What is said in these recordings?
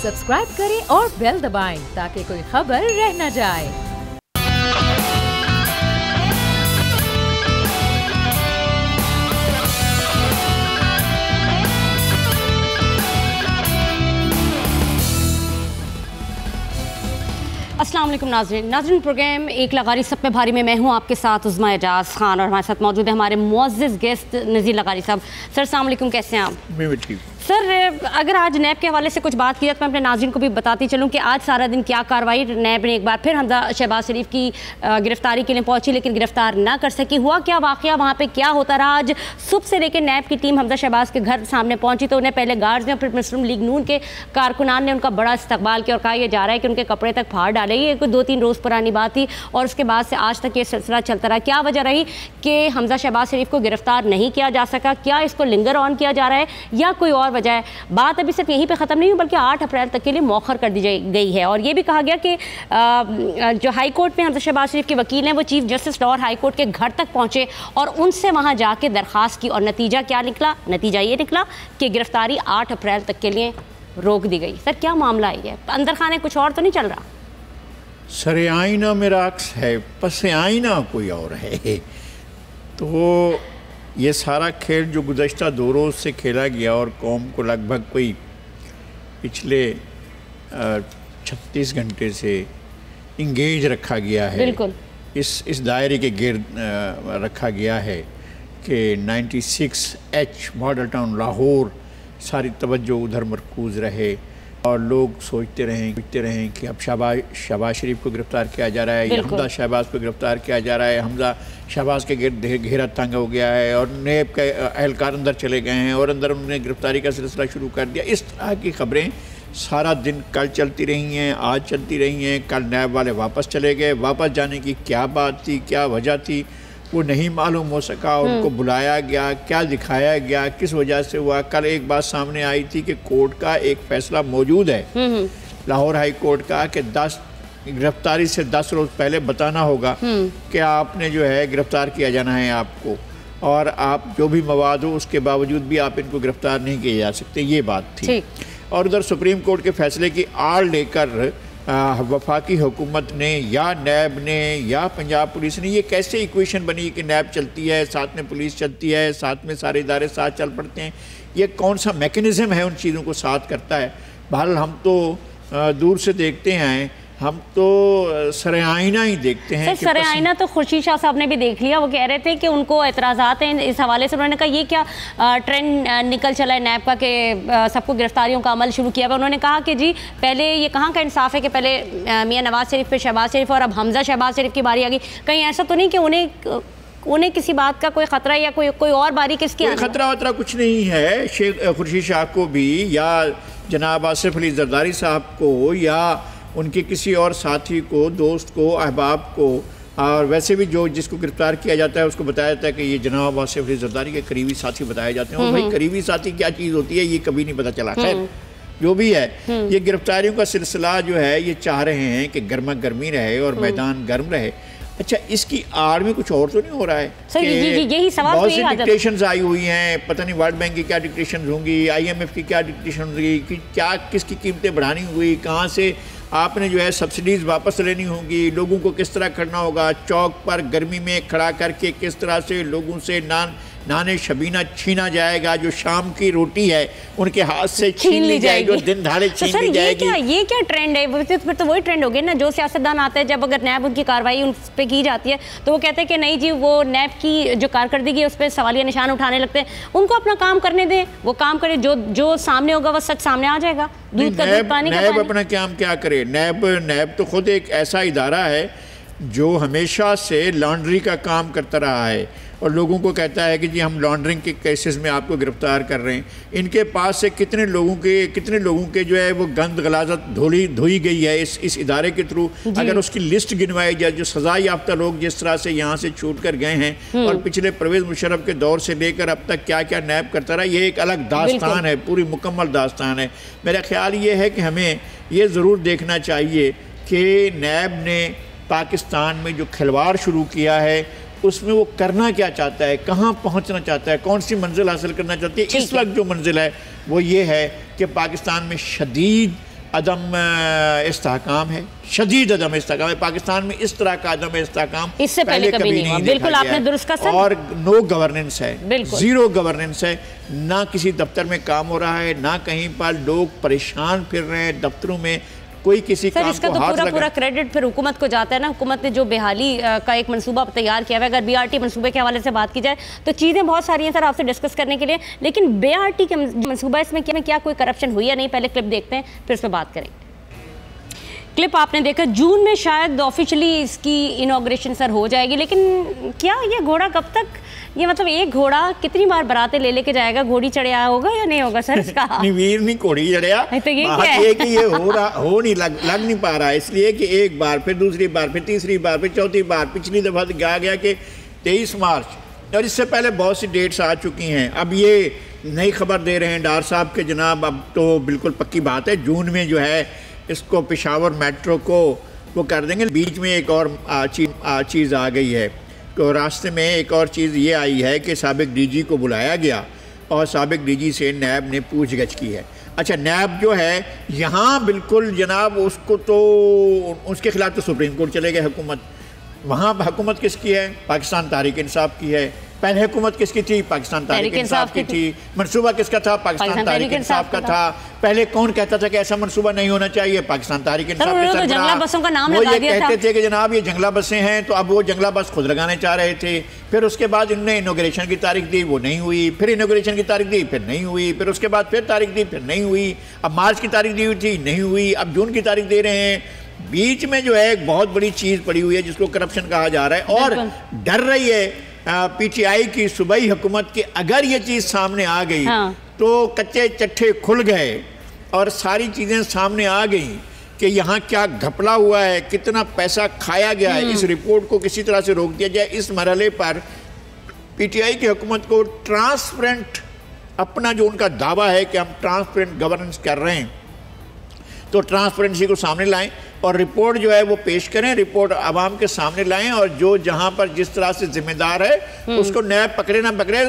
Subscribe करें और bell दबाएं ताकि कोई खबर रह न जाए। अस्सलाम वालेकुम नाज़रीन प्रोग्राम एक लगारी सब पे भारी में मैं हूँ आपके साथ उज़्मा एजाज़ खान और हमारे साथ मौजूद है हमारे मुअज़्ज़िज़ गेस्ट नज़ीर लगारी साहब। सर अस्सलाम वालेकुम, कैसे हैं आप? मैं ठीक। सर अगर आज नैब के हवाले से कुछ बात की जाए तो मैं अपने नाज़रीन को भी बताती चलूँ कि आज सारा दिन क्या कार्रवाई, नैब ने एक बार फिर हमजा शहबाज शरीफ की गिरफ्तारी के लिए पहुंची लेकिन गिरफ्तार ना कर सकी। हुआ क्या वाक़या, वहाँ पे क्या होता रहा? आज सुबह से लेकर नैब की टीम हमजा शहबाज के घर सामने पहुंची तो उन्हें पहले गार्ड्स ने, फिर मुस्लिम लीग नून के कारकुनान ने उनका बड़ा इस्तकबाल किया और कहा यह जा रहा है कि उनके कपड़े तक फाड़ डाले। ये कोई 2-3 रोज़ पुरानी बात थी और उसके बाद से आज तक ये सिलसिला चलता रहा। क्या वजह रही कि हमजा शहबाज शरीफ को गिरफ्तार नहीं किया जा सका? क्या इसको लिंगर ऑन किया जा रहा है या कोई और वजह है? बात अभी सिर्फ यहीं पे ख़त्म नहीं हुई बल्कि 8 अप्रैल तक के लिए मौखर कर दी गई है और ये भी कहा गया कि जो हाई कोर्ट में हमजा शहबाज शरीफ के वकील हैं वो chief justice Lahore high court के घर तक पहुंचे और उनसे वहां जाके दरख्वास्त की और नतीजा क्या निकला? नतीजा ये निकला कि गिरफ्तारी 8 अप्रैल तक के लिए रोक दी गई। सर क्या मामला है? अंदर खाने कुछ और तो नहीं चल रहा? सरे आईना मेरा अक्स है, पसे आईना कोई और है। तो ये सारा खेल जो गुज़श्ता 2 रोज़ से खेला गया और कौम को लगभग कोई पिछले 36 घंटे से इंगेज रखा गया है। बिल्कुल इस दायरे के गिर्द रखा गया है कि 96H मॉडल टाउन लाहौर सारी तवज्जो उधर मरकूज़ रहे और लोग सोचते रहें कि अब शहबाज शरीफ को गिरफ़्तार किया जा रहा है या हमजा शहबाज को गिरफ़्तार किया जा रहा है। हमजा शहबाज के गिर्द घेरा तंग हो गया है और नैब के अहलकार अंदर चले गए हैं और अंदर उन्होंने गिरफ़्तारी का सिलसिला शुरू कर दिया। इस तरह की ख़बरें सारा दिन कल चलती रही हैं, आज चलती रही हैं। कल नैब वाले वापस चले गए, वापस जाने की क्या बात थी, क्या वजह थी वो नहीं मालूम हो सका। उनको बुलाया गया, क्या दिखाया गया, किस वजह से हुआ। कल एक बात सामने आई थी कि कोर्ट का एक फ़ैसला मौजूद है लाहौर हाई कोर्ट का कि 10 गिरफ्तारी से 10 रोज़ पहले बताना होगा कि आपने जो है गिरफ़्तार किया जाना है आपको, और आप जो भी मवाद हो उसके बावजूद भी आप इनको गिरफ़्तार नहीं किए जा सकते, ये बात थी। और उधर सुप्रीम कोर्ट के फ़ैसले की आड़ लेकर वफाकी हुकूमत ने या नैब ने या पंजाब पुलिस ने, ये कैसे इक्वेशन बनी कि नैब चलती है साथ में पुलिस चलती है, साथ में सारे इदारे साथ चल पड़ते हैं? ये कौन सा मैकेनिज़्म है उन चीज़ों को साथ करता है? बहरहाल हम तो दूर से देखते हैं, हम तो सरे आईना ही देखते हैं। सर सरे आईना तो खुर्शीद शाह साहब ने भी देख लिया। वो कह रहे थे कि उनको एतराज़ात हैं इस हवाले से। उन्होंने कहा ये क्या ट्रेंड निकल चला है नैब का कि सबको गिरफ्तारियों का अमल शुरू किया हुआ। उन्होंने कहा कि जी पहले ये कहाँ का इंसाफ है कि पहले मियाँ नवाज़ शरीफ पे शहबाज शरीफ और अब हमजा शहबाज शरीफ की बारी आ गई। कहीं ऐसा तो नहीं कि उन्हें किसी बात का कोई ख़तरा या कोई और बारी किसकी? ख़तरा वतरा कुछ नहीं है। शेख खुर्शीद शाह को भी या जनाब आसिफ अली जरदारी साहब को या उनके किसी और साथी को, दोस्त को, अहबाब को, और वैसे भी जो जिसको गिरफ़्तार किया जाता है उसको बताया जाता है कि ये जनाब आसिफ अली जरदारी के करीबी साथी बताए जाते हैं। और भाई करीबी साथी क्या चीज़ होती है ये कभी नहीं पता चला। खैर जो भी है, ये गिरफ्तारियों का सिलसिला जो है ये चाह रहे हैं कि गर्मा गर्मी रहे और मैदान गर्म रहे। अच्छा, इसकी आड़ में कुछ और तो नहीं हो रहा है? यही सवाल। बहुत सी डिक्टेशंस आई हुई हैं, पता नहीं वर्ल्ड बैंक की क्या डिक्टेशन होंगी, IMF की क्या डिक्टेशन होंगी, कि क्या किसकी कीमतें बढ़ानी हुई, कहाँ से आपने जो है सब्सिडीज़ वापस लेनी होंगी, लोगों को किस तरह करना होगा, चौक पर गर्मी में खड़ा करके किस तरह से लोगों से नाने शबीना छीना जाएगा, जो शाम की रोटी है उनके हाथ से छीन ली जाएगी और दिन दहाड़े छीन ली जाएगी। ये क्या ट्रेंड है? फिर तो वही ट्रेंड हो गया ना, जो सियासतदान आते हैं जब अगर नैब उनकी कार्रवाई उन पर की जाती है तो वो कहते हैं कि नहीं जी वो नैब की जो कारकर्दगी है उस पर सवालिया निशान उठाने लगते हैं। उनको अपना काम करने दें, वो काम करे, जो सामने होगा वो सच सामने आ जाएगा। दूध का दूध, पानी का पानी। नैब अपना काम क्या करे? नैब तो खुद एक ऐसा इदारा है जो हमेशा से लॉन्ड्री का काम करता रहा है और लोगों को कहता है कि जी हम लॉन्ड्रिंग के केसेस में आपको गिरफ्तार कर रहे हैं। इनके पास से कितने लोगों के जो है वो गंद गलाजत धोई गई है इस इदारे के थ्रू। अगर उसकी लिस्ट गिनवाई जाए, जो सजा याफ्ता लोग जिस तरह से यहाँ से छूट कर गए हैं और पिछले परवेज़ मुशर्रफ के दौर से लेकर अब तक क्या क्या नैब करता रहा, ये एक अलग दास्तान है, पूरी मुकम्मल दास्तान है। मेरा ख्याल ये है कि हमें ये ज़रूर देखना चाहिए कि नैब ने पाकिस्तान में जो खिलवाड़ शुरू किया है उसमें वो करना क्या चाहता है, कहाँ पहुँचना चाहता है, कौन सी मंजिल हासिल करना चाहती है। इस वक्त जो मंजिल है वो ये है कि पाकिस्तान में शदीद عدم استحکام ہے، شدید عدم استحکام ہے۔ پاکستان میں اس طرح کا عدم استحکام اس سے پہلے کبھی نہیں ہوا۔ بالکل آپ نے درست کہا سر، اور نو گورننس ہے، بالکل زیرو گورننس ہے، نہ کسی دفتر میں کام ہو رہا ہے، نہ کہیں پر لوگ پریشان پھر رہے ہیں دفتروں میں، کوئی کسی سر کام اس کا کو تو ہاتھ پورا کریڈٹ پھر حکومت کو جاتا ہے نا۔ حکومت نے جو بحالی کا ایک منصوبہ تیار کیا ہے، اگر بی آر ٹی منصوبے کے حوالے سے بات کی جائے تو چیزیں بہت ساری ہیں سر آپ سے ڈسکس کرنے کے لیے، لیکن بی آر ٹی کے منصوبہ اس میں کیا کوئی کرپشن ہوئی یا نہیں، پہلے کلپ دیکھتے ہیں پھر اس پہ بات کریں گے۔ کلپ آپ نے دیکھا، جون میں شاید آفیشلی اس کی انوگریشن سر ہو جائے گی، لیکن کیا یہ گھوڑا کب تک، یہ مطلب ایک گھوڑا کتنی بار براتیں لے کے جائے گا؟ گھوڑی چڑھیا ہوگا یا نہیں ہوگا سر اس کا؟ ویر نہیں گھوڑی چڑھیا، تو یہ بات یہ کہ یہ ہو نہیں لگ نہیں پا رہا، اس لیے کہ ایک بار پھر دوسری بار پھر تیسری بار پھر چوتھی بار، پچھلی دفعہ کہا گیا کہ 23 مارچ، اور اس سے پہلے بہت سی ڈیٹس آ چکی ہیں۔ اب یہ نئی خبر دے رہے ہیں ڈار صاحب کے جناب، اب تو بالکل پکی بات ہے، جون میں جو ہے اس کو پشاور میٹرو کو وہ کر دیں گے۔ بیچ میں ایک اور چیز آ گئی ہے، تو راستے میں ایک اور چیز یہ آئی ہے کہ سابق ڈی جی کو بلایا گیا اور سابق ڈی جی سے نیب نے پوچھ گچھ کی ہے۔ اچھا نیب جو ہے یہاں بالکل جناب اس کو تو اس کے خلاف تو سپریم کورٹ چلے گئے حکومت، وہاں حکومت کس کی ہے؟ پاکستان تحریک انصاف کی ہے۔ پہلے حکومت کس کی تھی؟ پاکستان تحریک انصاف کی تھی۔ منصوبہ کس کا تھا؟ پاکستان تحریک انصاف کا تھا۔ پہلے کون کہتا تھا کہ ایسا منصوبہ نہیں ہونا چاہیے؟ پاکستان تحریک انصاف کے سربراہ، وہ یہ کہتے تھے کہ جناب یہ جنگلہ بسیں ہیں، تو اب وہ جنگلہ بس خود لگانے چاہ رہے تھے۔ پھر اس کے بعد انہوں نے انوگریشن کی تاریخ دی، وہ نہیں ہوئی، پھر انوگریشن کی تاریخ دی، پھر نہیں ہوئی، پھر اس کے بعد پھر تاریخ دی، پھر نہیں ہوئی، اب مارچ کی تاریخ دی ہوئی تھی، نہیں ہوئی، اب جون کی تاریخ دے رہے ہیں۔ بیچ میں جو ہے ایک بہت بڑی چیز پڑی ہوئی ہے جس کو کرپشن کہا جا رہا ہے، اور ڈر رہی ہے پی ٹی آئی کی صوبائی حکومت کی اگر یہ چیز سامنے آ گئی تو کچے چٹھے کھل گئے اور ساری چیزیں سامنے آ گئیں کہ یہاں کیا گھپلا ہوا ہے، کتنا پیسہ کھایا گیا ہے، اس رپورٹ کو کسی طرح سے روک دیا جائے۔ اس مرحلے پر پی ٹی آئی کی حکومت کو ٹرانسپیرنٹ، اپنا جو ان کا دعویٰ ہے کہ ہم ٹرانسپیرنٹ گورننس کر رہے ہیں، تو ٹرانسپیرنسی کو سامنے لائیں اور رپورٹ جو ہے وہ پیش کریں، رپورٹ عوام کے سامنے لائیں، اور جو جہاں پر جس طرح سے ذمہ دار ہے اس کو نیب پکڑے نہ پکڑے،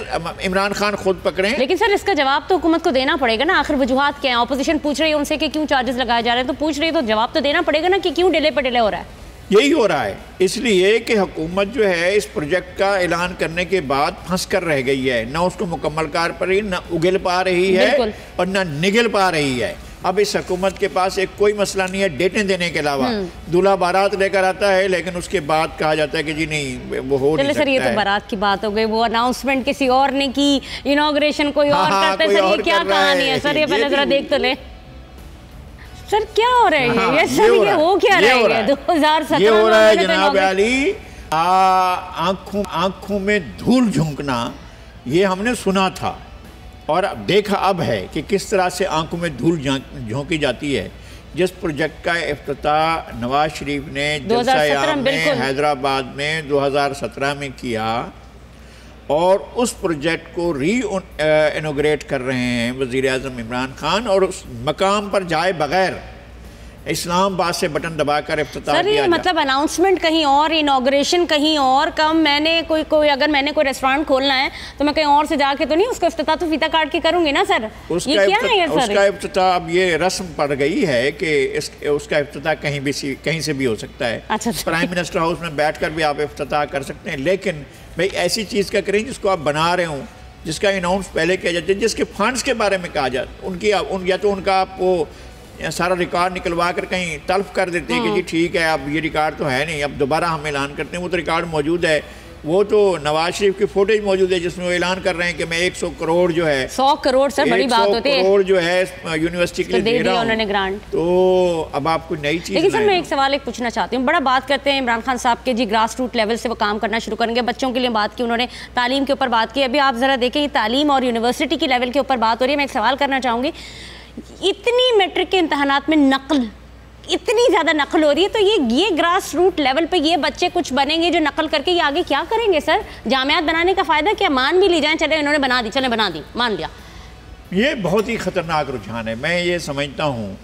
عمران خان خود پکڑیں۔ لیکن سر اس کا جواب تو حکومت کو دینا پڑے گا نا، آخر وجوہات کیا ہیں؟ اپوزیشن پوچھ رہی ہے ان سے کہ کیوں چارجز لگائے جا رہے ہیں، تو پوچھ رہی ہے تو جواب تو دینا پڑے گا نا کہ کیوں ڈیلے پہ ڈیلے ہو رہا ہے۔ یہی ہو رہا ہے اس لیے کہ حکومت جو ہے اس پروجیکٹ کا اعلان کرنے کے بعد پھنس کر رہ گئی ہے، نہ اس کو مکمل کار پر رہی، نہ اگل پا رہی ہے اور نہ نگل پا رہی ہے۔ اب اس حکومت کے پاس ایک کوئی مسئلہ نہیں ہے ڈیٹیں دینے کے علاوہ، دولہا بارات لے کر آتا ہے لیکن اس کے بعد کہا جاتا ہے کہ جی نہیں وہ ہو نہیں سکتا ہے۔ سر یہ تو بارات کی بات ہو گئی، وہ اناؤنسمنٹ کسی اور نے کی، انوگریشن کوئی اور کرتا ہے، سر یہ کیا کہانی ہے؟ سر یہ پہلے ذرا دیکھ تو لیں سر کیا ہو رہا ہے یہ سر، یہ ہو کیا رہا ہے؟ 2017 یہ ہو رہا ہے جناب علی، آنکھوں میں دھول جھونکنا، یہ ہم نے سنا تھا اور دیکھا اب ہے کہ کس طرح سے آنکھوں میں دھول جھونکی جاتی ہے۔ جس پروجیکٹ کا افتتاح نواز شریف نے جلسہ عام میں حیدرآباد میں 2017 میں کیا، اور اس پروجیکٹ کو ری انوگریٹ کر رہے ہیں وزیر اعظم عمران خان، اور اس مقام پر جائے بغیر اسلام آباد سے بٹن دبا کر افتتاح کیا سر یہ مطلب اناؤنسمنٹ کہیں اور، انوگریشن کہیں اور، کم میں نے اگر میں نے کوئی ریسٹورانٹ کھولنا ہے تو میں کہیں اور سے جا کے تو نہیں اس کا افتتاح تو فیتا کاٹ کے کروں گی نا سر، یہ کیا ہے یہ سر؟ اس کا افتتاح اب یہ رسم پڑ گئی ہے کہ اس کا افتتاح کہیں سے بھی ہو سکتا ہے، پرائم منسٹر ہاؤس میں بیٹھ کر بھی آپ افتتاح کر سکتے ہیں، لیکن بھئی ایسی چیز کا کریں جس کو آپ بنا رہے ہوں، جس کا اناؤنس پہلے کیا جاتا ہے، جس کے فنڈز کے بارے میں کہا جاتا ہے، یا تو ان کا آپ وہ سارا ریکارڈ نکلوا کر کہیں تلف کر دیتے ہیں کہ جی ٹھیک ہے اب یہ ریکارڈ تو ہے نہیں، اب دوبارہ ہم اعلان کرتے ہیں، وہ تو ریکارڈ موجود ہے، وہ تو نواز شریف کی فوٹیج موجود ہے جس میں وہ اعلان کر رہے ہیں کہ میں 100 کروڑ جو ہے 100 کروڑ سر بڑی بات ہوتی ہے، 100 کروڑ جو ہے یونیورسٹی کے لیے دے رہا ہوں، انہوں نے گرانٹ، تو اب آپ کوئی نئی چیز لیکن سر میں ایک سوال پوچھنا چاہتی ہوں، بڑا بات کرتے ہیں عمران خان صاحب کے جی گراس روٹ لیول سے وہ کام کرنا شروع کریں گے، بچوں کے لیے بات کی انہوں نے، تعلیم کے اوپر بات کی، ابھی آپ ذرا دیکھیں یہ تعلیم اور یونیورسٹی کی لیول کے اوپر بات ہو رہی ہے، میں ایک سوال کرنا چاہوں گی، اتنی میٹرک کے امتحانات میں نقل، اتنی زیادہ نقل ہو رہی ہے، تو یہ گراس روٹ لیول پہ یہ بچے کچھ بنیں گے جو نقل کر کے یہ آگے کیا کریں گے سر؟ جامعات بنانے کا فائدہ کیا؟ مان بھی لی جائیں چلے انہوں نے بنا دی، چلے بنا دی، مان لیا، یہ بہت ہی خطرناک رجحان ہے، میں یہ سمجھتا ہوں،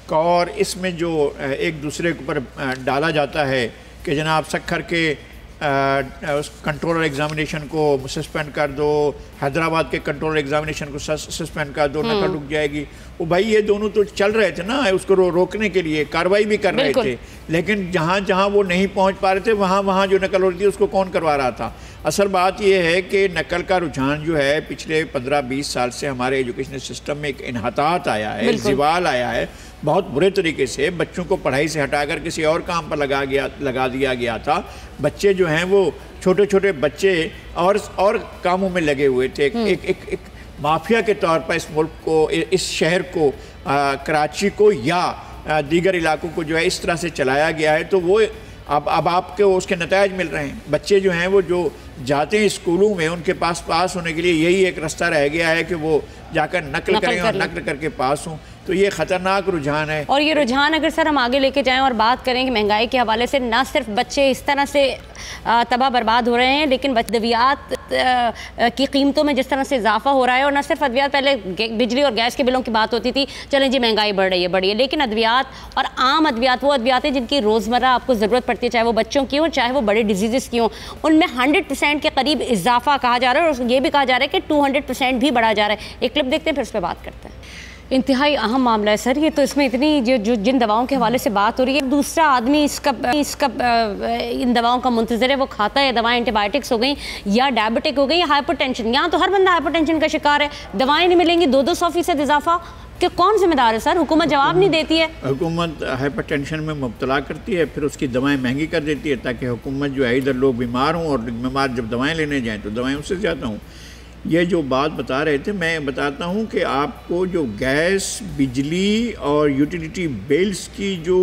اور اس میں جو ایک دوسرے کے اوپر ڈالا جاتا ہے کہ جناب سکھر کے उस कंट्रोलर एग्जामिनेशन को सस्पेंड कर दो, हैदराबाद के कंट्रोलर एग्जामिनेशन को सस्पेंड कर दो, नकल रुक जाएगी। वो भाई ये दोनों तो चल रहे थे ना उसको रोकने के लिए, कार्रवाई भी कर रहे थे, लेकिन जहाँ जहाँ वो नहीं पहुँच पा रहे थे वहाँ वहाँ जो नकल हो रही थी उसको कौन करवा रहा था। असल बात ये है कि नकल का रुझान जो है पिछले 15-20 साल से हमारे एजुकेशनल सिस्टम में एक इन्हतात आया है, ज़वाल आया है बहुत बुरे तरीके से। बच्चों को पढ़ाई से हटाकर किसी और काम पर लगा दिया गया था। बच्चे जो हैं वो छोटे छोटे बच्चे और कामों में लगे हुए थे। एक माफिया के तौर पर इस मुल्क को, इस शहर को, कराची को या दीगर इलाकों को जो है इस तरह से चलाया गया है। तो वो अब आपको उसके नतायज मिल रहे हैं। बच्चे जो हैं वो जो जाते हैं स्कूलों में, उनके पास होने के लिए यही एक रास्ता रह गया है कि वो जाकर नकल करें और नकल करके पास हों। तो ये ख़तरनाक रुझान है। और ये रुझान अगर सर हम आगे लेके जाएं और बात करें कि महंगाई के हवाले से ना सिर्फ बच्चे इस तरह से तबाह बर्बाद हो रहे हैं, लेकिन अद्वियात की कीमतों में जिस तरह से इजाफा हो रहा है, और ना सिर्फ अद्वियात, पहले बिजली और गैस के बिलों की बात होती थी, चलें जी महंगाई बढ़ रही है, लेकिन अद्वियात और आम अद्वियात, वो अद्वियात हैं जिनकी रोज़मर्रा आपको ज़रूरत पड़ती है, चाहे वो बच्चों की हो चाहे वो बड़े डिजीज़ की हों, उनमें 100% के करीब इजाफा कहा जा रहा है। और ये भी कहा जा रहा है कि 200% भी बढ़ा जा रहा है। एक क्लिप देखते हैं फिर उस पर बात करते हैं। इंतहाई अहम मामला है सर ये तो। इसमें इतनी जो जिन दवाओं के हवाले से बात हो रही है, दूसरा आदमी इसका इन दवाओं का मुंतज़र है, वो खाता है, दवाएं एंटीबायोटिक्स हो गई या डायबिटिक हो गई या हाइपरटेंशन। यहाँ तो हर बंदा हाइपरटेंशन का शिकार है, दवाएं नहीं मिलेंगी, 200% इजाफा, कि कौन जिम्मेदार है सर? हुकूमत जवाब नहीं देती है। हुकूमत हाइपरटेंशन में मुब्तला करती है, फिर उसकी दवाएं महंगी कर देती है ताकि हुकूमत जो है इधर लोग बीमार हों और बीमार जब दवाएं लेने जाएं तो दवाएं उससे ज़्यादा हों। ये जो बात बता रहे थे, मैं बताता हूँ कि आपको जो गैस, बिजली और यूटिलिटी बिल्स की जो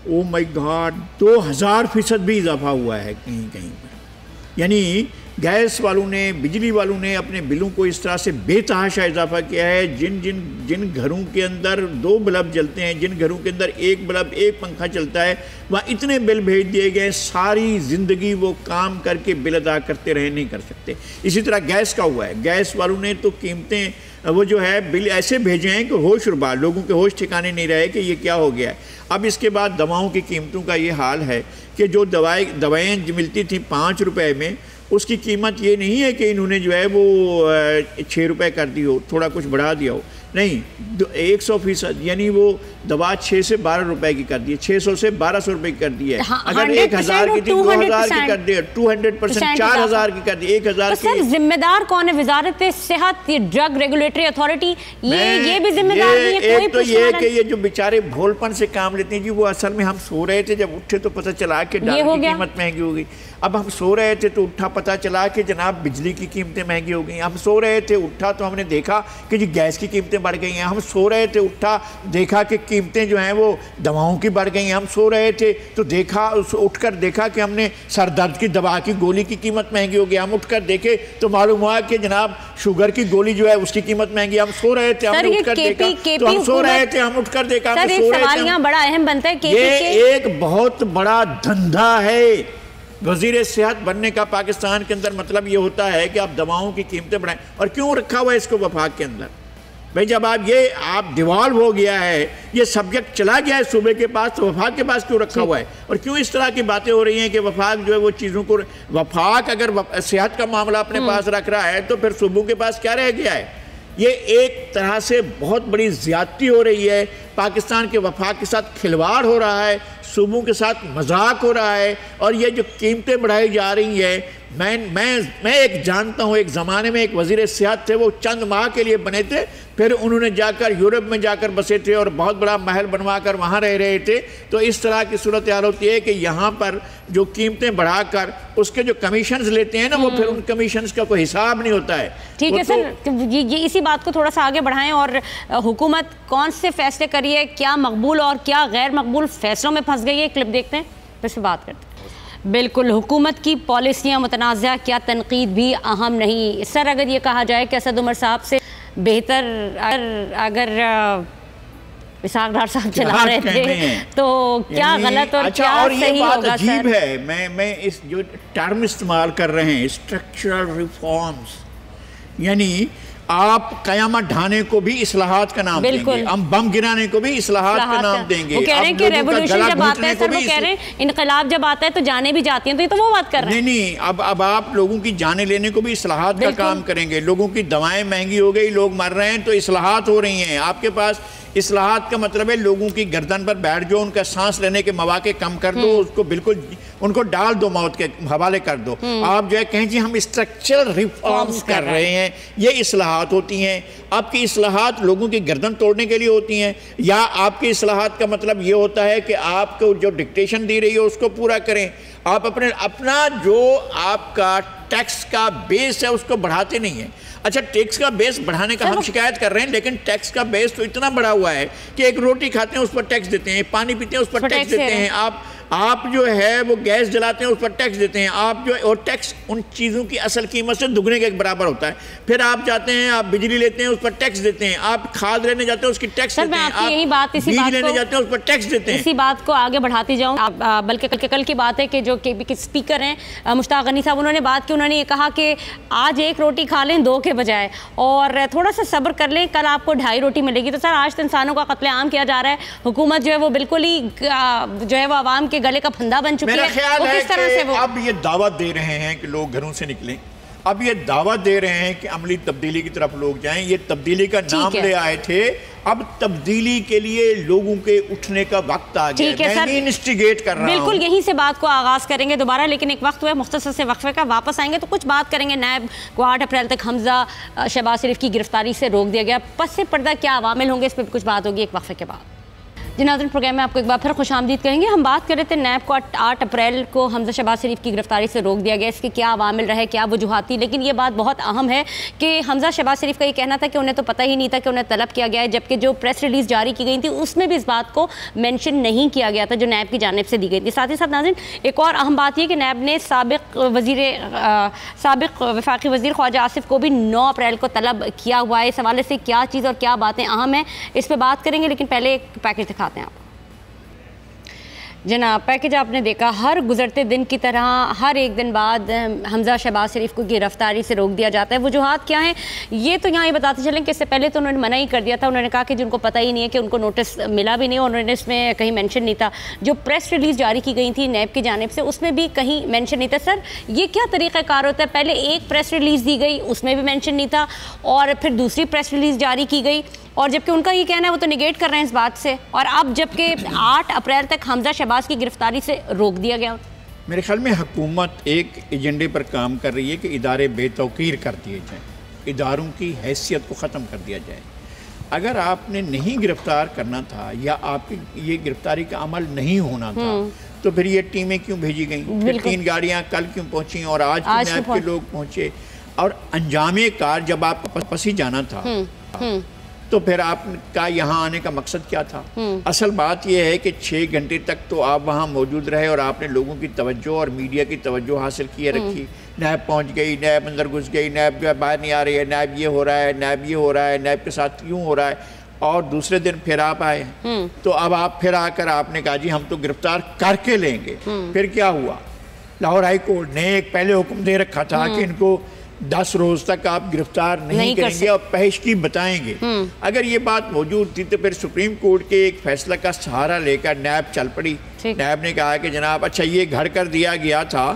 ओ माय गॉड 2000% भी इजाफा हुआ है कहीं कहीं पर। यानी गैस वालों ने, बिजली वालों ने अपने बिलों को इस तरह से बेतहाशा इजाफा किया है। जिन घरों के अंदर 2 बल्ब जलते हैं, जिन घरों के अंदर 1 बल्ब, 1 पंखा चलता है, वहाँ इतने बिल भेज दिए गए, सारी ज़िंदगी वो काम करके बिल अदा करते रहे, नहीं कर सकते। इसी तरह गैस का हुआ है। गैस वालों ने तो कीमतें वो जो है बिल ऐसे भेजे हैं कि होश उड़ा, लोगों के होश ठिकाने नहीं रहे कि ये क्या हो गया है। अब इसके बाद दवाओं की कीमतों का ये हाल है कि जो दवाएँ मिलती थी 5 रुपए में, उसकी कीमत ये नहीं है कि इन्होंने जो है वो 6 रुपए कर दी हो, थोड़ा कुछ बढ़ा दिया हो, नहीं, 100%। यानी वो दवा 6 से 12 रुपए की कर दी है, 600 से 1200 रुपए की कर दी है। अगर 1000 की थी 2000 की कर दी है, 200%, 4000 की कर दी, 1000 की। सर जिम्मेदार कौन है? वजारत सेहत, ड्रग रेगुलेटरी अथॉरिटी, ये भी जिम्मेदार नहीं है। कोई तो ये कि ये जो बेचारे भोलपन से काम लेते हैं जी, वो असल में हम सो रहे थे, जब उठे तो पता चला कि डॉलर की कीमत महंगी हो गई। अब हम सो रहे थे तो उठा, पता चला कि जनाब बिजली की कीमतें महंगी हो गई। हम सो रहे थे, उठा तो हमने देखा कि जी गैस की कीमतें बढ़ गई हैं। हम सो रहे थे, उठा, देखा कि कीमतें जो हैं वो दवाओं की बढ़ गई हैं। हम सो रहे थे तो उठकर देखा कि हमने सर दर्द की दवा की गोली की कीमत महंगी हो गई। हम उठकर देखे तो मालूम हुआ कि जनाब शुगर की गोली जो है उसकी कीमत महंगी। हम सो रहे थे, हमने उठकर देखा तो हम सो रहे थे, हम उठकर देखा, बड़ा अहम बनता है। ये एक बहुत बड़ा धंधा है वज़ीर सेहत बनने का पाकिस्तान के अंदर। मतलब ये होता है कि आप दवाओं की कीमतें बढ़ाएं। और क्यों रखा हुआ है इसको वफाक के अंदर? भाई जब आप डिवॉल्व हो गया है, ये सब्जेक्ट चला गया है सूबे के पास, तो वफाक के पास क्यों रखा हुआ है? और क्यों इस तरह की बातें हो रही हैं कि वफाक जो है वो चीज़ों को, वफाक अगर सेहत का मामला अपने पास रख रहा है तो फिर सूबों के पास क्या रह गया है? ये एक तरह से बहुत बड़ी ज़्यादती हो रही है। पाकिस्तान के वफाक के साथ खिलवाड़ हो रहा है, सूबों के साथ मजाक हो रहा है। और ये जो कीमतें बढ़ाई जा रही है, मैं एक जानता हूँ, एक ज़माने में एक वज़ीर सेहत थे, वो चंद माह के लिए बने थे, फिर उन्होंने जाकर यूरोप में जाकर बसे थे और बहुत बड़ा महल बनवा कर वहाँ रह रहे थे। तो इस तरह की सूरत हाल होती है कि यहाँ पर जो कीमतें बढ़ाकर उसके जो कमीशंस लेते हैं ना, वो फिर उन कमीशंस का कोई हिसाब नहीं होता है। ठीक है सर, ये इसी बात को थोड़ा सा आगे बढ़ाएं। और हुकूमत कौन से फैसले करी है, क्या मकबूल और क्या गैर मकबूल फैसलों में फंस गई है? क्लिप देखते हैं, फिर से बात करते हैं। बिल्कुल, हुकूमत की पॉलिसियाँ मुतनाज़ा, क्या तनकीद भी अहम नहीं? सर अगर ये कहा जाए कि असद उमर साहब से बेहतर अगर इसहाक डार साहब चला रहे थे तो क्या गलत और क्या सही होगा? अजीब है, मैं इस जो टर्म इस्तेमाल कर रहे हैं, स्ट्रक्चरल रिफॉर्म्स, यानी آپ قیامت ڈھانے کو بھی اصلاحات کا نام دیں گے, ہم بم گرانے کو بھی اصلاحات کا نام دیں گے. وہ کہہ رہے ہیں کہ ریولوشن جب آتا ہے سر, وہ کہہ رہے ہیں انقلاب جب آتا ہے تو جانیں بھی جاتی ہیں, تو یہ تو وہ بات کر رہے ہیں. نہیں, اب آپ لوگوں کی جانیں لینے کو بھی اصلاحات کا کام کریں گے. لوگوں کی دوائیں مہنگی ہو گئی, لوگ مر رہے ہیں, تو اصلاحات ہو رہی ہیں. آپ کے پاس اصلاحات کا مطلب ہے لوگوں کی گردن پر بیٹھ جو, ان کا سانس لینے کے مواقع کم کر دو, اس کو بالکل ان کو ڈال دو, موت کے حوالے کر دو. آپ جو ہے کہیں جی ہم اسٹرکچرل ریفارمز کر رہے ہیں, یہ اصلاحات ہوتی ہیں. آپ کی اصلاحات لوگوں کی گردن توڑنے کے لیے ہوتی ہیں, یا آپ کی اصلاحات کا مطلب یہ ہوتا ہے کہ آپ کو جو ڈکٹیشن دی رہی ہے اس کو پورا کریں. آپ اپنا جو آپ کا ٹیکس کا بیس ہے اس کو بڑھاتے نہیں ہیں. اچھا, ٹیکس کا بیس بڑھانے کا ہم شکایت کر رہے ہیں, لیکن ٹیکس کا بیس تو اتنا بڑا ہوا ہے کہ ایک روٹی کھاتے ہیں اس پر ٹیکس دیتے ہیں, پانی پیتے ہیں اس پر ٹیکس دیتے ہیں, آپ جو ہے وہ گیس جلاتے ہیں اس پر ٹیکس دیتے ہیں, آپ جو اور ٹیکس ان چیزوں کی اصل قیمت سے دگنے کے برابر ہوتا ہے. پھر آپ جاتے ہیں, آپ بجلی لیتے ہیں اس پر ٹیکس دیتے ہیں, آپ کھاد لینے جاتے ہیں اس کی ٹیکس دیتے ہیں, آپ بیج لینے جاتے ہیں اس پر ٹیکس دیتے ہیں. اسی بات کو آگے بڑھاتی جاؤں, بلکہ کل کی بات ہے کہ جو کے بی کے اسپیکر ہیں مشتاق غنی صاحب, انہوں نے بات کی, انہوں نے یہ کہا کہ آج ایک روٹی کھا لیں 2 کے بجائے, اور تھوڑا سا صبر کر لیں, کل آپ کو 2.5 روٹی ملے گی. تو سر آج تو انسانوں کا قتل عام کیا جا رہا ہے, حکومت جو ہے وہ بالکل ہی جو ہے وہ عوام کے گلے کا پھندا بن چکی ہے. میرا خیال ہے کہ اب یہ دعوت دے رہے ہیں کہ لوگ گھروں سے نکلیں, اب یہ دعوت دے رہے ہیں کہ عملی تبدیلی کی طرف لوگ جائیں. یہ تبدیلی کا نام لے آئے تھے, اب تبدیلی کے لیے لوگوں کے اٹھنے کا وقت آ گیا. میں نہیں انسٹیگیٹ کر رہا ہوں, بالکل یہیں سے بات کو آغاز کریں گے دوبارہ, لیکن ایک وقت ہوا مختصر سے وقفے کا, واپس آئیں گے تو کچھ بات کریں گے. نیب کو 8 اپریل تک حمزہ شہباز شریف کی گرفتاری سے روک دیا گیا, پس پردہ کیا عوامل ہوں گے, اس پہ بھی کچھ بات ہوگی ایک وقفے کے بعد. جی ناظرین, پروگرام میں آپ کو ایک بار پھر خوش آمدید کہیں گے. ہم بات کر رہے تھے نیب کو 8 اپریل کو حمزہ شہباز شریف کی گرفتاری سے روک دیا گیا, اس کے کیا عوامل رہے, کیا وجوہات تھی. لیکن یہ بات بہت اہم ہے کہ حمزہ شہباز شریف کا یہ کہنا تھا کہ انہیں تو پتہ ہی نہیں تھا کہ انہیں طلب کیا گیا ہے, جبکہ جو پریس ریلیز جاری کی گئی تھی اس میں بھی اس بات کو مینشن نہیں کیا گیا تھا جو نیب کی جانب سے دی گئی تھی. ساتھ ہی ساتھ ناظرین, ایک اور اہم بات یہ کہ نیب نے سابق وفاقی وزیر خواجہ آصف کو بھی 9 اپریل کو طلب کیا ہوا ہے. اس حوالے سے کیا چیز اور کیا باتیں اہم ہیں, اس پہ بات کریں گے, لیکن پہلے ایک پیکج دکھاتے ہیں آپ. جناب, پیکج آپ نے دیکھا, ہر گزرتے دن کی طرح ہر ایک دن بعد حمزہ شہباز شریف کو گرفتاری سے روک دیا جاتا ہے. وجوہات کیا ہیں یہ تو یہاں یہ بتاتے چلیں کہ اس سے پہلے تو انہوں نے منع ہی کر دیا تھا. انہوں نے کہا کہ جن کو پتہ ہی نہیں ہے کہ ان کو نوٹس ملا بھی نہیں, اور انہوں نے اس میں کہیں مینشن نہیں تھا. جو پریس ریلیز جاری کی گئی تھی نیب کی جانب سے اس میں بھی کہیں مینشن نہیں تھا. سر یہ کیا طریقہ کار ہوتا ہے, پہلے ایک پریس ریلیز دی گئی اس میں بھی مینشن نہیں تھا, اور پھر دوسری پریس ریلیز جاری کی گئی, اور جبکہ ان کا یہ کہنا ہے وہ تو نگیٹ کر رہے ہیں اس بات سے, اور اب جبکہ 8 اپریل تک حمزہ شہباز کی گرفتاری سے روک دیا گیا. میرے خیال میں حکومت ایک ایجنڈے پر کام کر رہی ہے کہ ادارے بے توقیر کر دیے جائیں, اداروں کی حیثیت کو ختم کر دیا جائے. اگر آپ نے نہیں گرفتار کرنا تھا یا آپ کی یہ گرفتاری کا عمل نہیں ہونا تھا تو پھر یہ ٹیمیں کیوں بھیجی گئیں, پھر 3 گاڑیاں کل کیوں پہنچیں اور آج نیب کے لوگ پہنچے, اور انجام کار جب آپ کو پسی جانا تھا تو پھر آپ کا یہاں آنے کا مقصد کیا تھا. اصل بات یہ ہے کہ 6 گھنٹے تک تو آپ وہاں موجود رہے اور آپ نے لوگوں کی توجہ اور میڈیا کی توجہ حاصل کیے رکھی. نیب پہنچ گئی, نیب اندر گھس گئی, نیب جو ہے باہر نہیں آ رہی ہے, نیب یہ ہو رہا ہے, نیب یہ ہو رہا ہے, نیب کے ساتھ کیوں ہو رہا ہے, اور دوسرے دن پھر آپ آئے. تو اب آپ پھر آ کر آپ نے کہا جی ہم تو گرفتار کر کے لیں گے. پھر کیا ہوا, لاہور ہائی کورٹ نے ایک پہلے حکم دے رکھا تھا کہ ان کو 10 روز تک آپ گرفتار نہیں کریں گے اور پیشگی بتائیں گے. اگر یہ بات موجود تھی تو پھر سپریم کورٹ کے ایک فیصلہ کا سہارا لے کر نیب چل پڑی. نیب نے کہا کہ جناب اچھا یہ گھر کر دیا گیا تھا,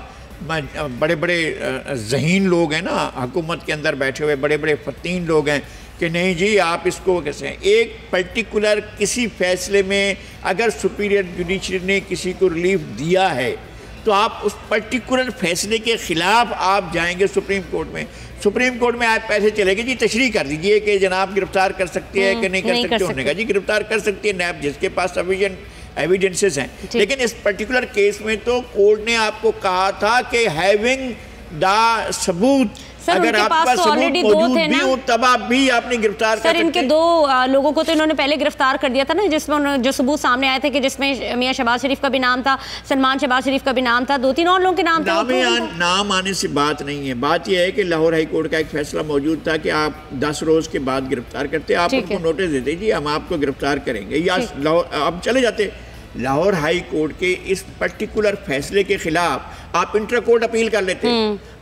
بڑے بڑے ذہین لوگ ہیں نا حکومت کے اندر بیٹھے ہوئے, بڑے بڑے فتین لوگ ہیں کہ نہیں جی آپ اس کو کیسے ہیں. ایک پرٹیکولر کسی فیصلے میں اگر سپیریئر جوڈیشری نے کسی کو ریلیف دیا ہے تو آپ اس پرٹیکولر فیصلے کے خلاف آپ جائیں گے سپریم کورٹ میں. سپریم کورٹ میں آپ پیسے چلے گے جی تشریح کر دیجئے کہ جناب گرفتار کر سکتے ہیں کہ نہیں کر سکتے. ہونے کا جی گرفتار کر سکتے ہیں نیب جس کے پاس ایویڈنسز ہیں. لیکن اس پرٹیکولر کیس میں تو کورٹ نے آپ کو کہا تھا کہ ہیونگ دا ثبوت, اگر آپ کا ثبوت موجود بھی ہو تب آپ بھی آپ نے گرفتار کر سکتے. سر ان کے 2 لوگوں کو تو انہوں نے پہلے گرفتار کر دیا تھا نا, جس میں جو ثبوت سامنے آئے تھے کہ جس میں میاں شہباز شریف کا بھی نام تھا, سلمان شہباز شریف کا بھی نام تھا, 2-3 اور لوگوں کے نام تھے. نام آنے سے بات نہیں ہے, بات یہ ہے کہ لاہور ہائی کورٹ کا ایک فیصلہ موجود تھا کہ آپ 10 روز کے بعد گرفتار کرتے, آپ ان کو نوٹس دیتے جی ہم آپ کو گرفتار کریں گے, یا آپ چلے جاتے. لاہور ہائی کورٹ کے اس پرٹیکولر فیصلے کے خلاف आप इंट्रा कोर्ट अपील कर लेते।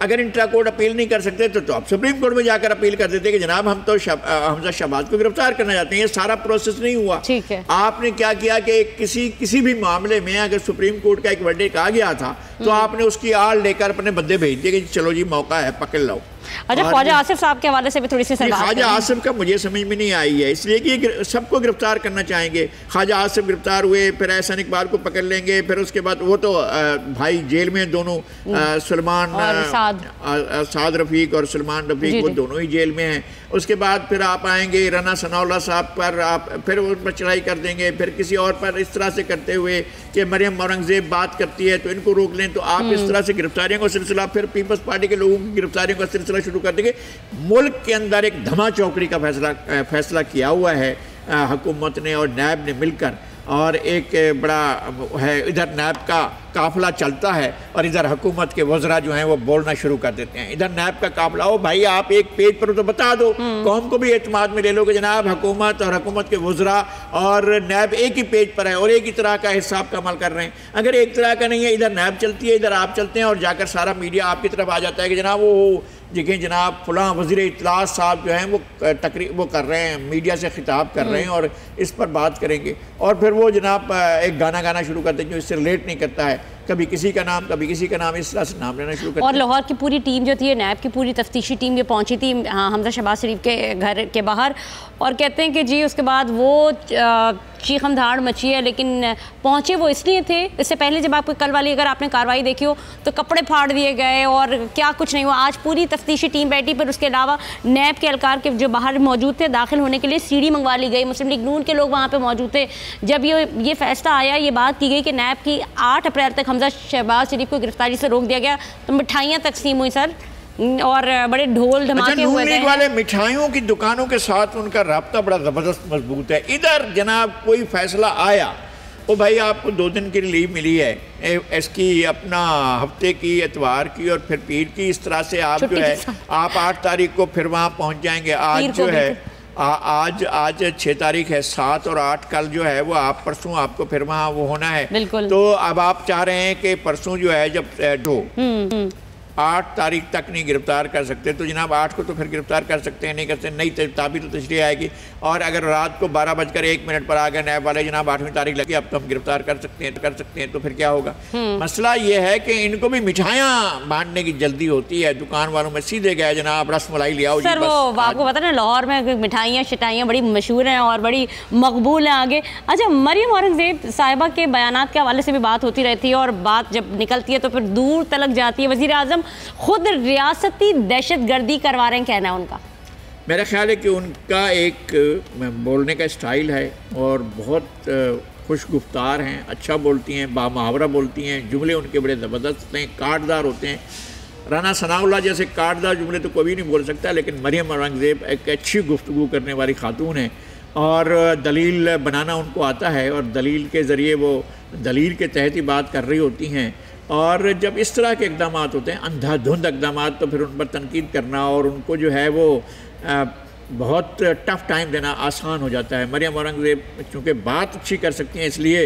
अगर इंट्रा कोर्ट अपील नहीं कर सकते तो आप सुप्रीम कोर्ट में जाकर अपील कर देते कि जनाब हम तो हमजा शहबाज को गिरफ्तार करना चाहते हैं। ये सारा प्रोसेस नहीं हुआ। ठीक है। आपने क्या किया कि किसी भी मामले में अगर सुप्रीम कोर्ट का एक वर्डिक्ट आ गया था तो आपने उसकी आड़ लेकर अपने बंदे भेज दिए कि चलो जी मौका है पकड़ लो। अच्छा, ख्वाजा आसिफ साहब के हवाले से भी थोड़ी सी ख्वाजा आसिफ का मुझे समझ में नहीं आई है, इसलिए कि सबको गिरफ्तार करना चाहेंगे। ख्वाजा आसिफ गिरफ्तार हुए, फिर एहसान इकबाल को पकड़ लेंगे, फिर उसके बाद वो तो भाई जेल में दोनों सलमान साद रफीक और सलमान रफीक वो दोनों ही जेल में हैं। उसके बाद फिर आप आएंगे राना सनाउल्लाह साहब पर, आप फिर उन पर चढ़ाई कर देंगे, फिर किसी और पर इस तरह से करते हुए कि मरियम औरंगजेब बात करती है तो इनको रोक लें, तो आप इस तरह से गिरफ्तारियों का सिलसिला, फिर पीपल्स पार्टी के लोगों की गिरफ्तारियों का सिलसिला शुरू कर देंगे। मुल्क के अंदर एक धमा चौकड़ी का फैसला किया हुआ है हुकूमत ने और नैब ने मिलकर, और एक बड़ा है इधर नैब का काफिला चलता है और इधर हुकूमत के वज़रा जो हैं वो बोलना शुरू कर देते हैं। इधर नैब का काफिला, ओ भाई आप एक पेज पर तो बता दो, कौम को भी एतमाद में ले लो कि जनाब हुकूमत और हुकूमत के वज़रा और नैब एक ही पेज पर है और एक ही तरह का हिसाब का अमल कर रहे हैं। अगर एक तरह का नहीं है, इधर नैब चलती है इधर आप चलते हैं और जाकर सारा मीडिया आपकी तरफ आ जाता है कि जनाब वो देखिए जनाब फलां वज़ीर इत्तलात साहब जो हैं वो कर रहे हैं, मीडिया से खिताब कर रहे हैं और इस पर बात करेंगे, और फिर वो जनाब एक गाना गाना शुरू करते हैं जो इससे रिलेट नहीं करता है, कभी किसी का नाम कभी किसी का नाम, इस तरह से नाम लेना शुरू करते हैं। और लाहौर की पूरी टीम जो थी, नैब की पूरी तफ्तीशी टीम ये पहुंची थी हमजा शहबाज शरीफ के घर के बाहर, और कहते हैं कि जी उसके बाद वो चीखम धाड़ मची है, लेकिन पहुंचे वो इसलिए थे, इससे पहले जब आपको कल वाली अगर आपने कार्रवाई देखी हो तो कपड़े फाड़ दिए गए और क्या कुछ नहीं हुआ। आज पूरी तफ्तीशी टीम बैठी, पर उसके अलावा नैब के एहलकार के जो बाहर मौजूद थे दाखिल होने के लिए सीढ़ी मंगवा ली गई, मुस्लिम लीग नून के लोग वहाँ पर मौजूद थे। जब ये फैसला आया, ये बात की गई कि नैब की 8 अप्रैल तक हमजा शहबाज शरीफ को गिरफ्तारी से रोक दिया गया, तो मिठाइयाँ तकसीम हुई सर और बड़े ढोल धमाके हुए थे। वाले मिठाइयों की दुकानों के साथ उनका राब्ता बड़ा ज़बरदस्त मजबूत है। इधर जनाब कोई फैसला आया, ओ भाई आपको 2 दिन की लीव मिली है इसकी, अपना हफ्ते की, एतवार की और फिर पीर की, इस तरह से आप जो है आप 8 तारीख को फिर वहाँ पहुँच जाएंगे। आज जो है आज 6 तारीख है, 7 और 8 कल जो है वो आप परसों आपको फिर वहाँ वो होना है। तो अब आप चाह रहे हैं कि परसों जो है जब 8 तारीख तक नहीं गिरफ्तार कर सकते तो जनाब 8 को तो फिर गिरफ्तार कर सकते हैं, नहीं कर सकते, नई ताबीर तो तशरीह आएगी। और अगर रात को 12:01 पर आ गए नैब वाले जनाब 8वीं तारीख लगी अब तो हम गिरफ्तार कर सकते हैं, तो फिर क्या होगा? मसला ये है कि इनको भी मिठाइयाँ बांटने की जल्दी होती है, दुकान वालों में सीधे गए जनाब रसमलाई ले आओ। सर वो आपको पता ना लाहौर में मिठाइयाँ शिटाइयाँ बड़ी मशहूर हैं और बड़ी मकबूल हैं आगे। अच्छा, मरियम औरंगजेब साहिबा के बयानात के हवाले से भी बात होती रहती है और बात जब निकलती है तो फिर दूर तलक जाती है। वज़ीर आज़म खुद रियासती दहशत गर्दी करवा रहे हैं, कहना है उनका। मेरा ख्याल है कि उनका एक बोलने का स्टाइल है और बहुत खुश गुफ्तार हैं, अच्छा बोलती हैं, बामुहावरा बोलती हैं, जुमले उनके बड़े ज़बरदस्त हैं, काटदार होते हैं। राना सनाउल्लाह जैसे काटदार जुमले तो कोई नहीं बोल सकता, लेकिन मरियम औरंगजेब एक अच्छी गुफ्तगू करने वाली खातून है और दलील बनाना उनको आता है और दलील के ज़रिए वो दलील के तहत ही बात कर रही होती हैं। और जब इस तरह के इक़दाम होते हैं, अंधाधुंध इक़दाम, तो फिर उन पर तनकीद करना और उनको जो है वो बहुत टफ़ टाइम देना आसान हो जाता है। मरियम औरंगजेब चूँकि बात अच्छी कर सकती हैं, इसलिए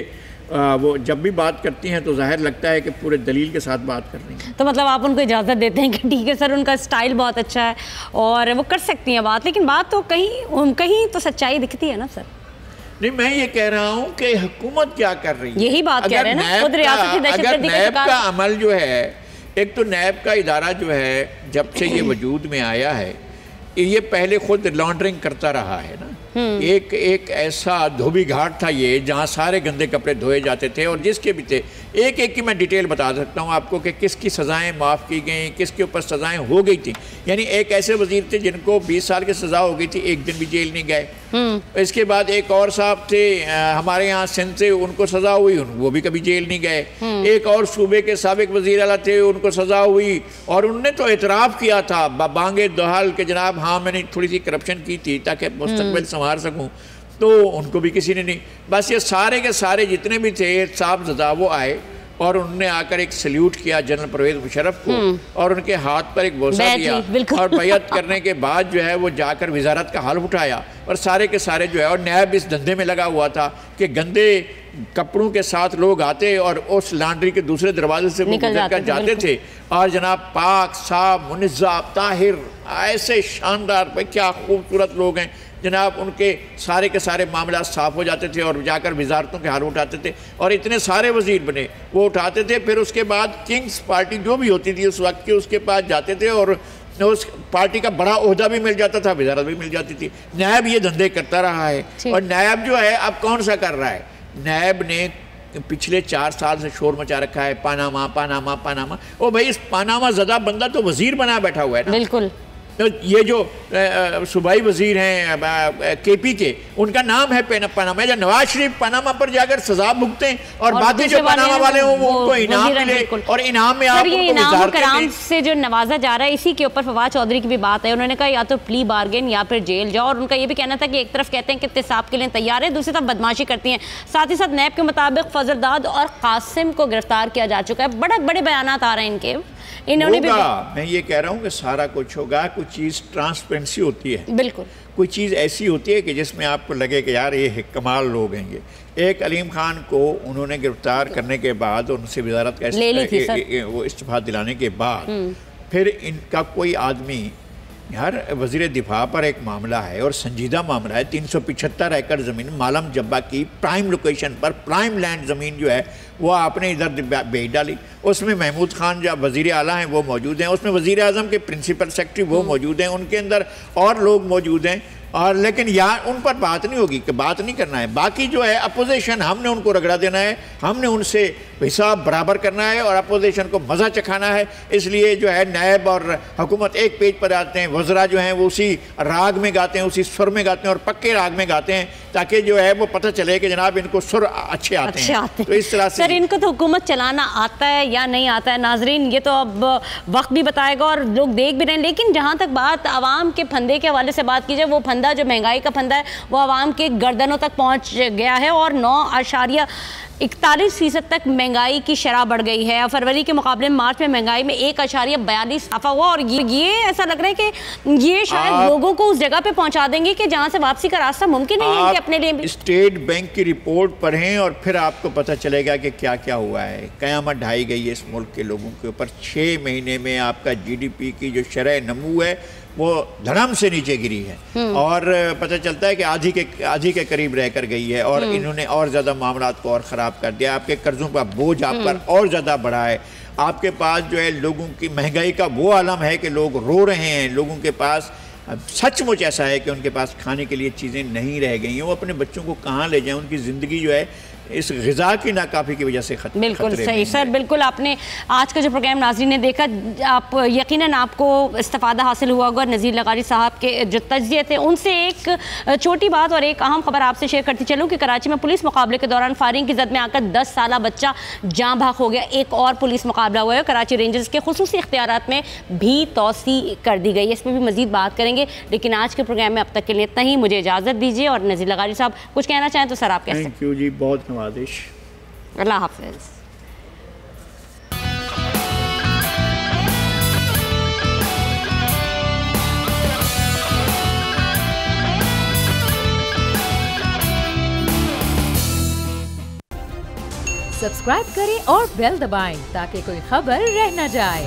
वो जब भी बात करती हैं तो जाहिर लगता है कि पूरे दलील के साथ बात कर रही हैं। तो मतलब आप उनको इजाज़त देते हैं कि ठीक है सर, उनका स्टाइल बहुत अच्छा है और वो कर सकती हैं बात, लेकिन बात तो कहीं तो सच्चाई दिखती है ना सर? नहीं, मैं ये कह रहा हूँ कि हुकूमत क्या कर रही है, यही बात कह रहे हैं ना, खुद रियासती दहशतगर्दी का नैब का अमल जो है, एक तो नैब का इदारा जो है जब से ये वजूद में आया है ये पहले खुद लॉन्ड्रिंग करता रहा है ना। एक ऐसा धोबी घाट था ये जहाँ सारे गंदे कपड़े धोए जाते थे और जिसके भी थे एक की मैं डिटेल बता सकता हूँ आपको कि किसकी सज़ाएं माफ़ की गई, किसके ऊपर सज़ाएं हो गई थी। यानी एक ऐसे वज़ीर थे जिनको 20 साल की सज़ा हो गई थी, एक दिन भी जेल नहीं गए। इसके बाद एक और साहब थे हमारे यहाँ सिंध से, उनको सज़ा हुई, वो भी कभी जेल नहीं गए। एक और सूबे के साबिक वज़ीर आला थे, उनको सज़ा हुई और उनने तो एतराफ़ किया था बांगे दोहाल के जनाब हाँ मैंने थोड़ी सी करप्शन की थी ताकि मुस्तक़बिल संवार सकूँ, तो उनको भी किसी ने नहीं। बस ये सारे के सारे जितने भी थे साहबज़दा वो आए اور انہوں نے آ کر ایک سلیوٹ کیا جنرل پرویز مشرف کو اور ان کے ہاتھ پر ایک بوسہ دیا اور بیعت کرنے کے بعد جو ہے وہ جا کر وزارت کا حلف اٹھایا اور سارے کے سارے جو ہے اور نیب اس دھندے میں لگا ہوا تھا کہ گندے کپڑوں کے ساتھ لوگ آتے اور اس لانڈری کے دوسرے دروازے سے وہ گزر کر جاتے تھے اور جناب پاک صاف منزہ طاہر ایسے شاندار کیا خوبصورت لوگ ہیں جناب، ان کے سارے معاملات صاف ہو جاتے تھے اور جا کر وزارتوں کے حلف اٹھاتے تھے اور اتنے سارے وزیر بنے وہ اٹھاتے تھے. پھر اس کے بعد کنگز پارٹی جو بھی ہوتی تھی اس وقت کے اس کے پاس جاتے تھے اور اس پارٹی کا بڑا عہدہ بھی مل جاتا تھا، وزارت بھی مل جاتی تھی. نیب یہ دھندے کرتا رہا ہے اور نیب جو ہے اب کون سا کر رہا ہے؟ نیب نے پچھلے 4 سال سے شور مچا رکھا ہے پاناما پاناما پاناما. او بھائی اس پاناما زدہ بندہ تو وزیر بنا بیٹھا ہوا ہے نا. بالکل. یہ جو صوبائی وزیر ہیں کے پی کے ان کا نام ہے پاناما. یا نواز شریف پاناما پر جا کر سزا بھگتے ہیں اور باقی جو پاناما والے ہوں وہ ان کو انعام ملے اور انعام میں آپ ان کو وزارتیں کرام سے جو نوازا جا رہا ہے. اسی کے اوپر فواد چودھری کی بھی بات ہے. انہوں نے کہا یا تو پلی بارگن یا پھر جیل جاؤ اور ان کا یہ بھی کہنا تھا کہ ایک طرف کہتے ہیں کہ احتساب کے لیے تیار ہے، دوسری طرف بدماشی کرتی ہیں. ساتھ ہی ساتھ نیب کے مطابق فضل داد اور قاسم کو گرفتار کیا جا چکا ہے. بڑے بیانات آ رہے ہیں ان کے. میں یہ کہہ رہا ہوں کہ سارا کچھ ہوگا. کوئی چیز ٹرانسپیرنسی ہوتی ہے، بالکل کوئی چیز ایسی ہوتی ہے کہ جس میں آپ کو لگے کہ یار یہ کمال لوگ ہیں. یہ ایک علیم خان کو انہوں نے گرفتار کرنے کے بعد ان سے وزارت کا استعفیٰ دلانے کے بعد پھر ان کا کوئی آدمی یار وزیر دفاع پر ایک معاملہ ہے اور سنجیدہ معاملہ ہے. 375 ایکڑ زمین مالم جبہ کی پرائم لوکیشن پر پرائم لینڈ زمین جو ہے وہ آپ نے ادھر بیچ ڈالی. اس میں محمود خان جو وزیر اعلیٰ ہیں وہ موجود ہیں، اس میں وزیر اعظم کے پرنسپل سیکرٹری وہ موجود ہیں، ان کے اندر اور لوگ موجود ہیں. اور لیکن یار ان پر بات نہیں ہوگی کہ بات نہیں کرنا ہے. باقی جو ہے اپوزیشن ہم نے ان کو رگڑا دینا ہے، ہم نے ان سے حساب برابر کرنا ہے اور اپوزیشن کو مزہ چکھانا ہے. اس لیے جو ہے نیب اور حکومت ایک پیج پر آتے ہیں، وزراء جو ہیں وہ اسی راگ میں گاتے ہیں، اسی سر میں گاتے ہیں اور پکے راگ میں گاتے ہیں تاکہ جو ہے وہ پتہ چلے کہ جناب ان کو سر اچھے آتے ہیں. تو اس طرح سے سر ان کو تو حکومت چلانا آتا ہے یا نہیں آتا ہے ناظرین یہ تو اب وقت بھی بتائے گا اور لوگ دیکھ بھی رہے ہیں. لیکن جہاں تک بات عوام کے پھندے کے حوالے سے بات کی جائے، وہ پھندا جو مہنگائی کا پھندا ہے وہ عوام کے گردنوں تک پہنچ گیا ہے اور 9.41% تک مہنگائی کی شرح بڑھ گئی ہے. فروری کے مقابلے میں مارچ میں مہنگائی میں 1.42 اضافہ ہوا اور یہ ایسا لگ رہا ہے کہ یہ شاید لوگوں کو اس جگہ پہ پہنچا دیں گے کہ جہاں سے واپسی کا راستہ ممکن نہیں ہے کہ اپنے لیے. اسٹیٹ بینک کی رپورٹ پڑھیں اور پھر آپ کو پتہ چلے گا کہ کیا کیا ہوا ہے. قیامت ڈھائی گئی ہے اس ملک کے لوگوں کے اوپر. 6 مہینے میں آپ کا جی ڈی پی کی جو شرح نمو ہے وہ دھڑام سے نیچے گری ہے اور پتہ چلتا ہے کہ آدھی کے قریب رہ کر گئی ہے اور انہوں نے اور زیادہ معاملات کو اور خراب کر دیا. آپ کے قرضوں کا بوجھ آپ پر اور زیادہ بڑھا ہے. آپ کے پاس جو ہے لوگوں کی مہنگائی کا وہ عالم ہے کہ لوگ رو رہے ہیں. لوگوں کے پاس سچ مچ ایسا ہے کہ ان کے پاس کھانے کے لیے چیزیں نہیں رہ گئی ہیں. وہ اپنے بچوں کو کہاں لے جائیں؟ ان کی زندگی جو ہے اس غذا کی ناکافی کی وجہ سے بالکل صحیح. سر بالکل آپ نے آج کا جو پروگرام ناظرین نے دیکھا، آپ یقیناً آپ کو استفادہ حاصل ہوا ہوگا. نذیر لغاری صاحب کے جو تجزیے تھے ان سے ایک چھوٹی بات اور ایک اہم خبر آپ سے شیئر کرتی چلوں کہ کراچی میں پولیس مقابلے کے دوران فائرنگ کی زد میں آ کر 10 سالہ بچہ جاں بحق ہو گیا. ایک اور پولیس مقابلہ ہوا ہے. کراچی رینجرز کے خصوصی اختیارات میں بھی توسیع کر دی گئی ہے. اس پہ بھی مزید بات کریں گے لیکن آج کے پروگرام میں اب تک کے لیے اتنا ہی. مجھے اجازت دیجیے اور نذیر لغاری صاحب کچھ کہنا چاہیں تو سر آپ کہہ سکتے ہیں. جی بہت نوازش. اللہ حافظ. سبسکرائب کریں اور بیل دبائیں تاکہ کوئی خبر رہ نہ جائے.